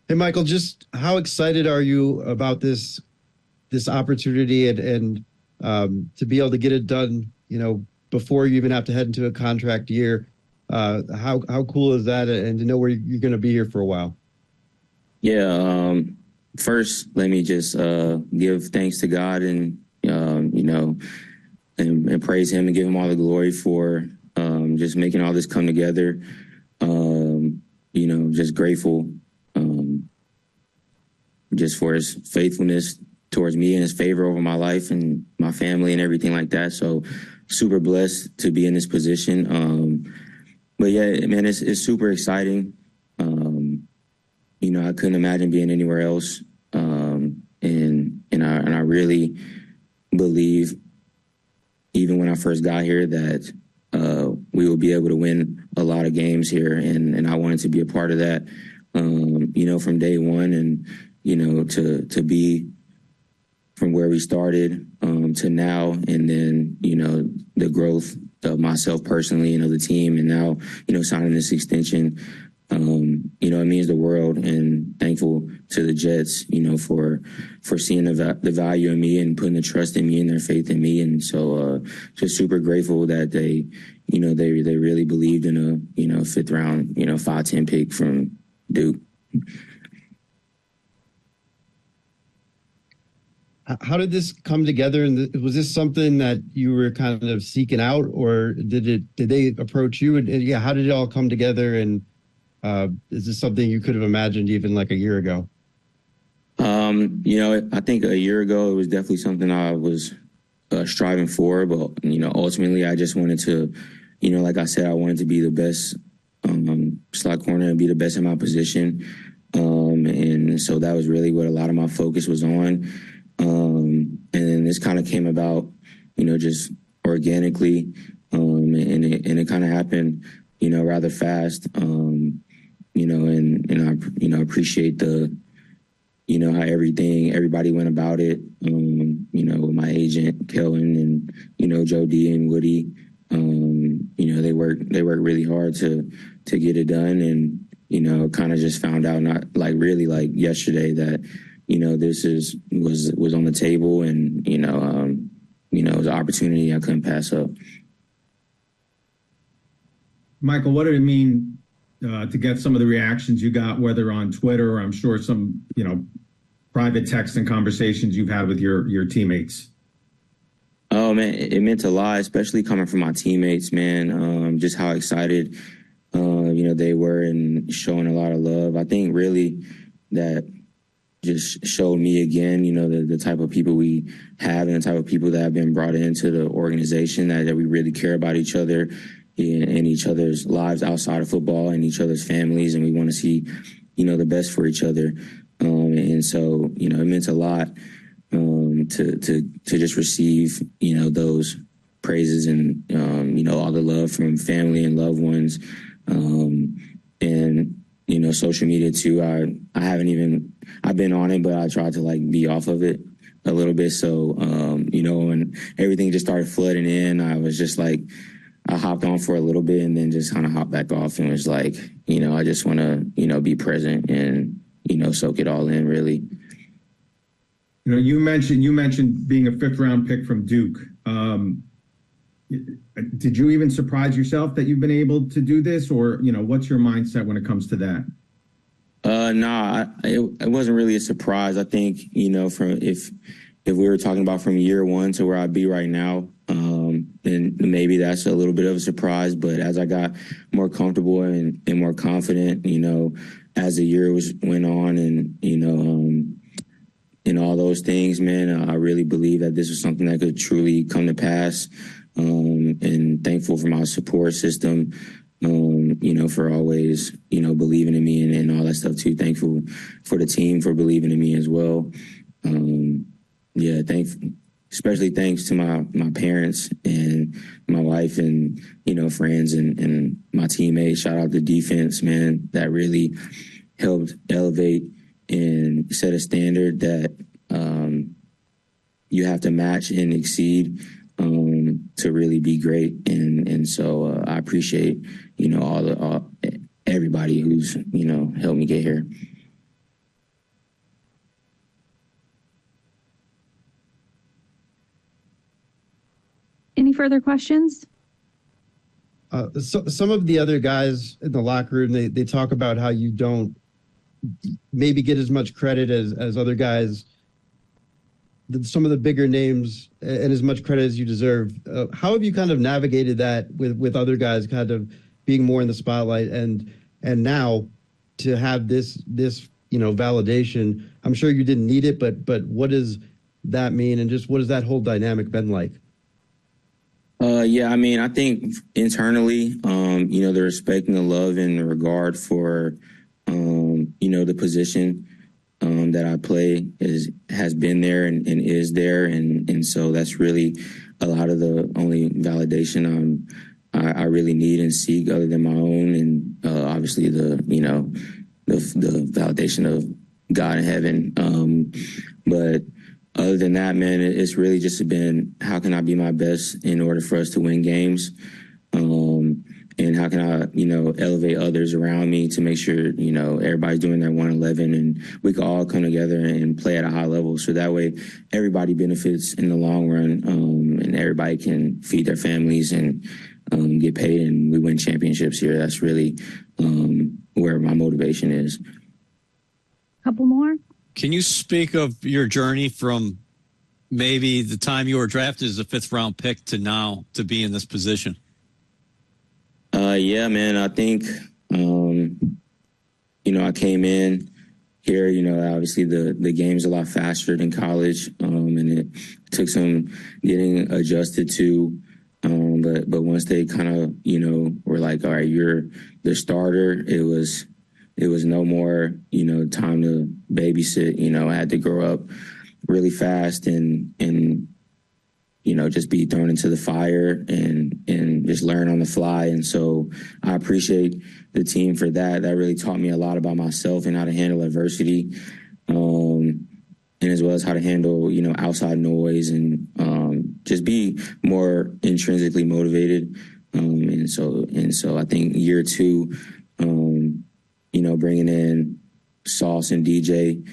Hey, Michael, just how excited are you about this opportunity and to be able to get it done, before you even have to head into a contract year? How cool is that, and to know where you're going to be here for a while? Yeah. First, let me just give thanks to God and and praise Him and give Him all the glory for just making all this come together. Just grateful just for His faithfulness towards me and His favor over my life and my family and everything like that. So super blessed to be in this position. But yeah, man, it's super exciting. I couldn't imagine being anywhere else. And I really believe, even when I first got here, that we will be able to win a lot of games here, and I wanted to be a part of that. From day one, and to be from where we started to now, and then the growth of myself personally and of the team, and now signing this extension. It means the world, and thankful to the Jets, for seeing the value in me and putting the trust in me and their faith in me. And so, just super grateful that they really believed in a fifth round, 5'10" pick from Duke. How did this come together? And was this something that you were kind of seeking out, or did they approach you? And yeah, how did it all come together? And is this something you could have imagined even like a year ago? I think a year ago it was definitely something I was striving for, but ultimately I just wanted to, like I said, I wanted to be the best slot corner and be the best in my position, and so that was really what a lot of my focus was on. And then this kind of came about, just organically, and it kind of happened, rather fast. And I appreciate how everybody went about it. With my agent, Kellen, and, Joe D and Woody, they worked really hard to get it done. And, kind of just found out, not like really like yesterday, that, this was on the table, and, it was an opportunity I couldn't pass up. Michael, what did it mean to get some of the reactions you got, whether on Twitter or I'm sure some, private text and conversations you've had with your teammates? Oh, man, it meant a lot, especially coming from my teammates, man. Just how excited, they were, and showing a lot of love. I think really that just showed me again, the type of people we have and the type of people that have been brought into the organization, that we really care about each other and each other's lives outside of football and each other's families. And we want to see, the best for each other. And so, it meant a lot to just receive, those praises and, all the love from family and loved ones. And, social media too. I've been on it, but I tried to like be off of it a little bit. So, when everything just started flooding in, I was just like, I hopped on for a little bit and then just kind of hopped back off, and was like, I just want to, be present and, soak it all in, really. You mentioned being a fifth round pick from Duke. Did you even surprise yourself that you've been able to do this, or, what's your mindset when it comes to that? Nah, it wasn't really a surprise. I think, from if we were talking about from year one to where I'd be right now, then maybe that's a little bit of a surprise. But as I got more comfortable and more confident, as the year went on, and, and all those things, man, I really believe that this was something that could truly come to pass. And thankful for my support system, for always, believing in me and all that stuff too. Thankful for the team for believing in me as well. Especially thanks to my parents and my wife and, friends and my teammates. Shout out to defense, man, that really helped elevate and set a standard that you have to match and exceed to really be great. And so I appreciate, everybody who's, helped me get here. Any further questions? So, some of the other guys in the locker room, they talk about how you don't maybe get as much credit as other guys, some of the bigger names, and as much credit as you deserve. How have you kind of navigated that with other guys kind of being more in the spotlight and now to have this validation? I'm sure you didn't need it, but what does that mean, and just what has that whole dynamic been like? Yeah, I mean, I think internally, the respect and the love and the regard for, the position that I play has been there and is there. And so that's really a lot of the only validation I really need and seek other than my own. And obviously the validation of God in heaven. But other than that, man, it's really just been how can I be my best in order for us to win games? And how can I, elevate others around me to make sure, everybody's doing their 111 and we can all come together and play at a high level. So that way everybody benefits in the long run, and everybody can feed their families and get paid and we win championships here. That's really where my motivation is. Couple more. Can you speak of your journey from maybe the time you were drafted as a 5th round pick to now to be in this position? Yeah, man, I think, I came in here, obviously the game's a lot faster than college, and it took some getting adjusted to. But once they kind of, were like, all right, you're the starter, it was no more, time to babysit. I had to grow up really fast and just be thrown into the fire and just learn on the fly. And so I appreciate the team for that. That really taught me a lot about myself and how to handle adversity, and as well as how to handle, outside noise and just be more intrinsically motivated. And so I think year 2, bringing in Sauce and DJ,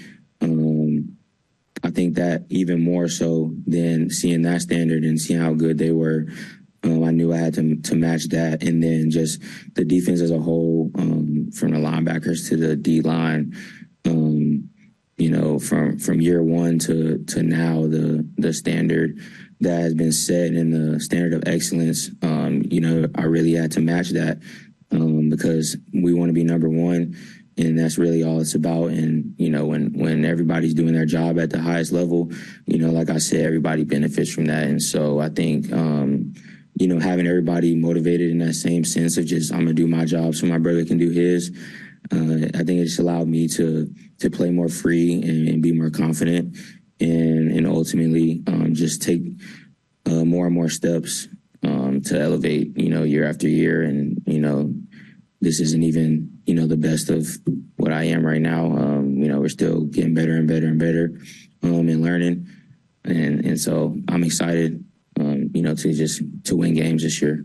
I think that even more so than seeing that standard and seeing how good they were, I knew I had to match that. And then just the defense as a whole, from the linebackers to the D-line, from year 1 to now, the standard that has been set and the standard of excellence, I really had to match that because we want to be number 1. And that's really all it's about. And, when everybody's doing their job at the highest level, like I said, everybody benefits from that. And so I think, having everybody motivated in that same sense of just, I'm going to do my job so my brother can do his, I think it just allowed me to play more free and be more confident and ultimately just take more and more steps to elevate, year after year. And, this isn't even, the best of what I am right now. We're still getting better and better and better and learning. And so I'm excited, to win games this year.